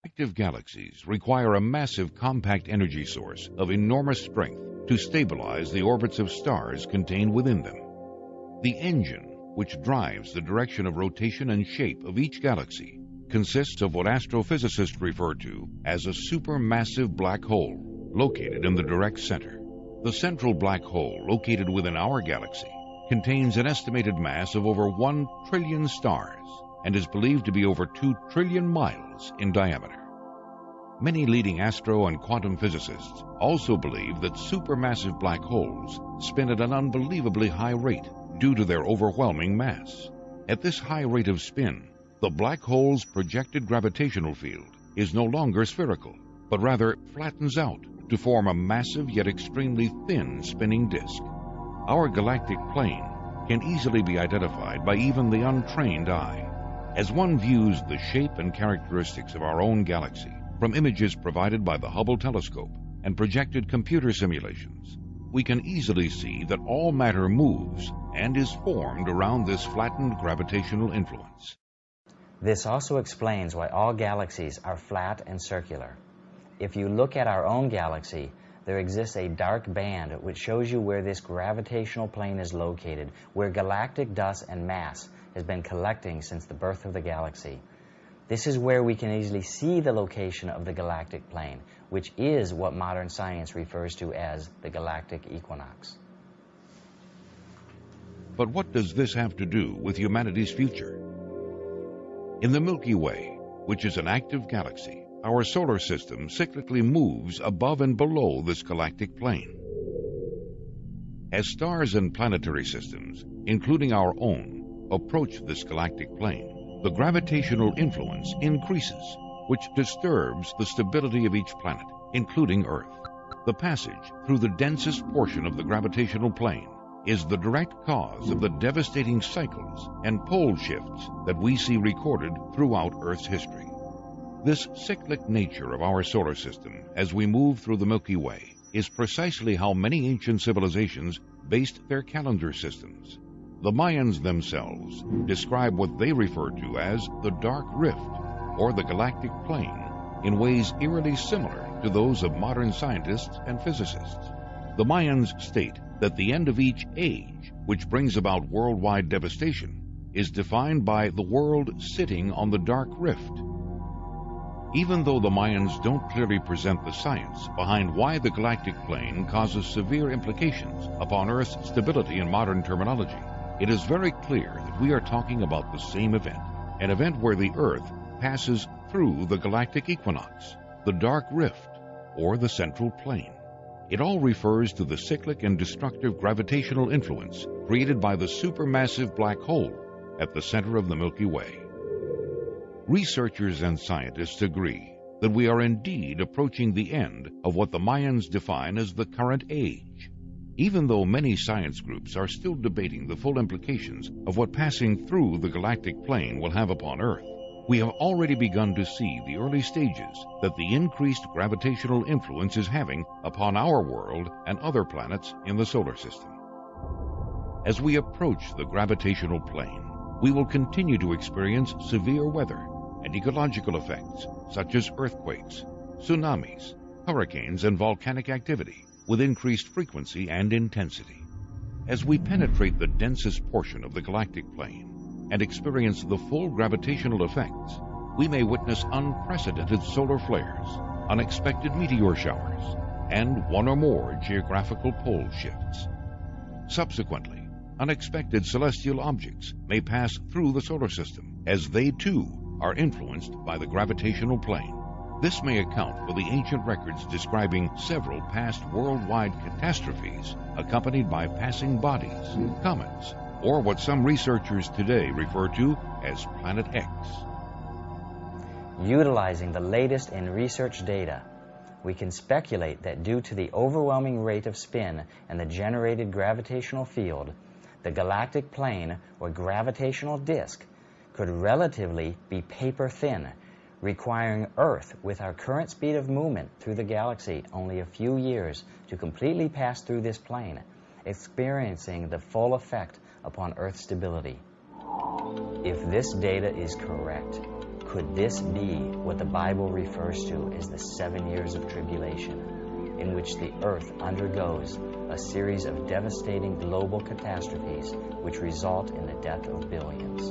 Active galaxies require a massive compact energy source of enormous strength to stabilize the orbits of stars contained within them. The engine, which drives the direction of rotation and shape of each galaxy, consists of what astrophysicists refer to as a supermassive black hole located in the direct center. The central black hole located within our galaxy contains an estimated mass of over 1 trillion stars and is believed to be over 2 trillion miles in diameter. Many leading astro and quantum physicists also believe that supermassive black holes spin at an unbelievably high rate due to their overwhelming mass. At this high rate of spin, the black hole's projected gravitational field is no longer spherical, but rather flattens out to form a massive yet extremely thin spinning disk. Our galactic plane can easily be identified by even the untrained eye. As one views the shape and characteristics of our own galaxy from images provided by the Hubble telescope and projected computer simulations, we can easily see that all matter moves and is formed around this flattened gravitational influence. This also explains why all galaxies are flat and circular. If you look at our own galaxy, there exists a dark band which shows you where this gravitational plane is located, where galactic dust and mass has been collecting since the birth of the galaxy. This is where we can easily see the location of the galactic plane, which is what modern science refers to as the galactic equinox. But what does this have to do with humanity's future? In the Milky Way, which is an active galaxy, our solar system cyclically moves above and below this galactic plane. As stars and planetary systems, including our own, approach this galactic plane, the gravitational influence increases, which disturbs the stability of each planet, including Earth. The passage through the densest portion of the gravitational plane is the direct cause of the devastating cycles and pole shifts that we see recorded throughout Earth's history. This cyclic nature of our solar system as we move through the Milky Way is precisely how many ancient civilizations based their calendar systems. The Mayans themselves describe what they refer to as the dark rift, or the galactic plane, in ways eerily similar to those of modern scientists and physicists. The Mayans state that the end of each age, which brings about worldwide devastation, is defined by the world sitting on the dark rift. Even though the Mayans don't clearly present the science behind why the galactic plane causes severe implications upon Earth's stability in modern terminology, it is very clear that we are talking about the same event, an event where the Earth passes through the galactic equinox, the dark rift, or the central plane. It all refers to the cyclic and destructive gravitational influence created by the supermassive black hole at the center of the Milky Way. Researchers and scientists agree that we are indeed approaching the end of what the Mayans define as the current age. Even though many science groups are still debating the full implications of what passing through the galactic plane will have upon Earth, we have already begun to see the early stages that the increased gravitational influence is having upon our world and other planets in the solar system. As we approach the gravitational plane, we will continue to experience severe weather and ecological effects such as earthquakes, tsunamis, hurricanes, and volcanic activity with increased frequency and intensity. As we penetrate the densest portion of the galactic plane and experience the full gravitational effects, we may witness unprecedented solar flares, unexpected meteor showers, and one or more geographical pole shifts. Subsequently, unexpected celestial objects may pass through the solar system, as they too are influenced by the gravitational plane. This may account for the ancient records describing several past worldwide catastrophes accompanied by passing bodies, comets, or what some researchers today refer to as Planet X. Utilizing the latest in research data, we can speculate that due to the overwhelming rate of spin and the generated gravitational field, the galactic plane or gravitational disk could relatively be paper thin, requiring Earth, with our current speed of movement through the galaxy, only a few years to completely pass through this plane, experiencing the full effect upon Earth's stability. If this data is correct, Could this be what the Bible refers to as the 7 years of tribulation, in which the earth undergoes a series of devastating global catastrophes which result in the death of billions?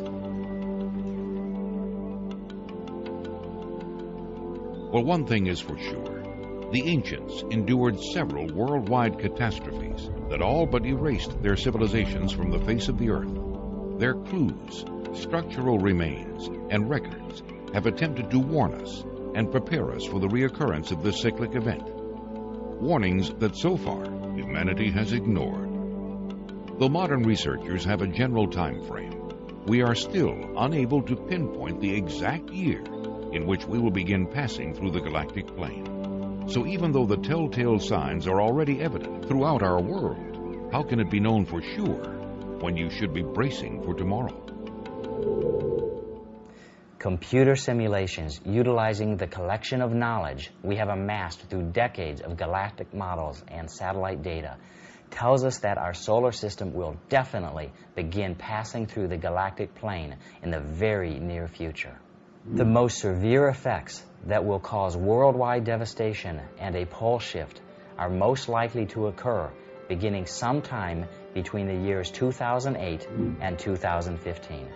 Well, one thing is for sure. The ancients endured several worldwide catastrophes that all but erased their civilizations from the face of the earth. Their clues, structural remains, and records have attempted to warn us and prepare us for the reoccurrence of this cyclic event. Warnings that so far humanity has ignored. Though modern researchers have a general time frame, we are still unable to pinpoint the exact year in which we will begin passing through the galactic plane. So even though the telltale signs are already evident throughout our world, how can it be known for sure when you should be bracing for tomorrow? Computer simulations utilizing the collection of knowledge we have amassed through decades of galactic models and satellite data tells us that our solar system will definitely begin passing through the galactic plane in the very near future. The most severe effects that will cause worldwide devastation and a pole shift are most likely to occur beginning sometime between the years 2008 and 2015.